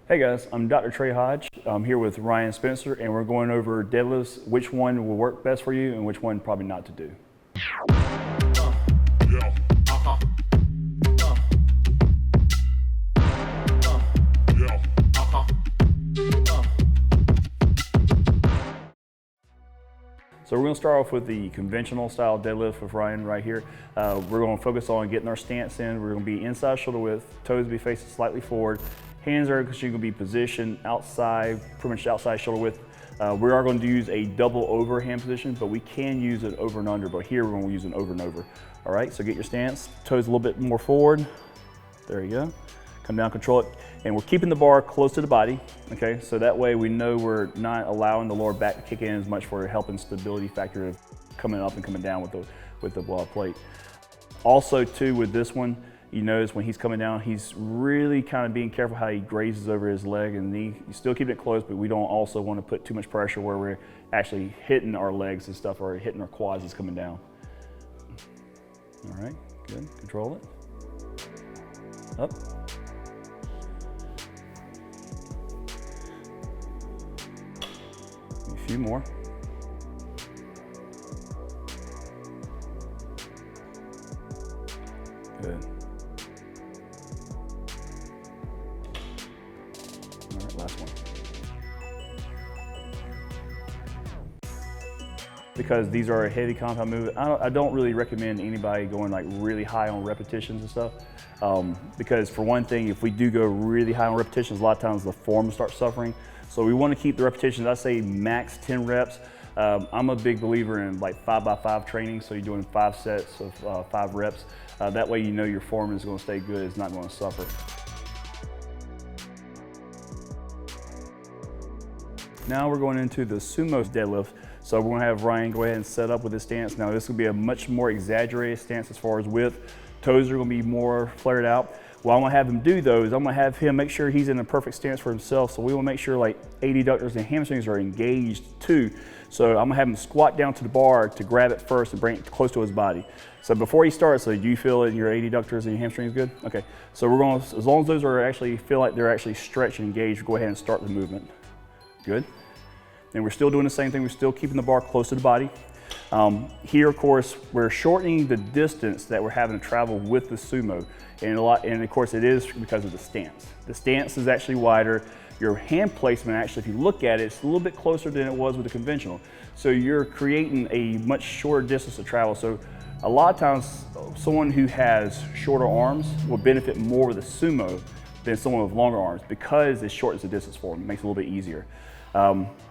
Hey guys, I'm Dr. Trey Hodge. I'm here with Ryan Spencer and we're going over deadlifts, which one will work best for you and which one probably not to do. So we're going to start off with the conventional style deadlift with Ryan right here. We're going to focus on getting our stance in. We're going to be inside shoulder width, toes will be facing slightly forward. Hands are going to be positioned outside, pretty much outside shoulder width. We are going to use a double over hand position, but we can use it over and under, but here we're going to use an over and over. All right, so get your stance, toes a little bit more forward. There you go. Come down, control it. And we're keeping the bar close to the body, okay? So that way we know we're not allowing the lower back to kick in as much for helping stability factor of coming up and coming down with the plate. Also too, with this one, you notice when he's coming down, he's really kind of being careful how he grazes over his leg and knee. You still keep it close, but we don't also want to put too much pressure where we're actually hitting our legs and stuff or hitting our quads as coming down. All right, good, control it. Up. A few more. Good. All right, last one. Because these are a heavy compound movement, I don't really recommend anybody going like really high on repetitions and stuff. Because for one thing, if we do go really high on repetitions, a lot of times the form starts suffering. So we want to keep the repetitions, I say max 10 reps. I'm a big believer in like 5x5 training, so you're doing 5 sets of 5 reps. That way you know your form is going to stay good, it's not going to suffer. Now we're going into the sumo deadlift. So we're going to have Ryan go ahead and set up with his stance. Now this will be a much more exaggerated stance as far as width. Toes are going to be more flared out. What I'm going to have him do though is I'm going to have him make sure he's in a perfect stance for himself. So we will make sure like adductors and hamstrings are engaged too. So I'm going to have him squat down to the bar to grab it first and bring it close to his body. So before he starts, so do you feel that your adductors and your hamstrings good? Okay. So we're going to, as long as those are actually, feel like they're actually stretched and engaged, go ahead and start the movement. Good. And we're still doing the same thing. We're still keeping the bar close to the body. Here, of course, we're shortening the distance that we're having to travel with the sumo. And of course, it is because of the stance. The stance is actually wider. Your hand placement, actually, if you look at it, it's a little bit closer than it was with the conventional. So you're creating a much shorter distance to travel. So a lot of times, someone who has shorter arms will benefit more with a sumo than someone with longer arms because it shortens the distance for them. It makes it a little bit easier.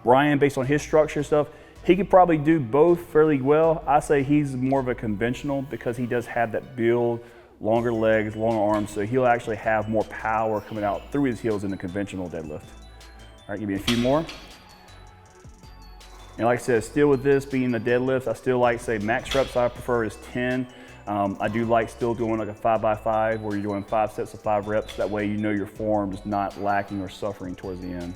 Ryan, based on his structure and stuff, he could probably do both fairly well. I say he's more of a conventional because he does have that build, longer legs, longer arms, so he'll actually have more power coming out through his heels in the conventional deadlift. All right, give me a few more. And like I said, still with this being a deadlift, I still like, say, max reps I prefer is 10. I do like still doing like a 5x5 where you're doing 5 sets of 5 reps. That way you know your form is not lacking or suffering towards the end.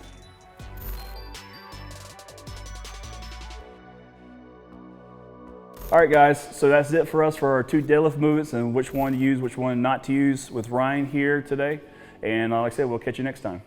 All right guys, so that's it for us for our 2 deadlift movements and which one to use, which one not to use with Ryan here today. And like I said, we'll catch you next time.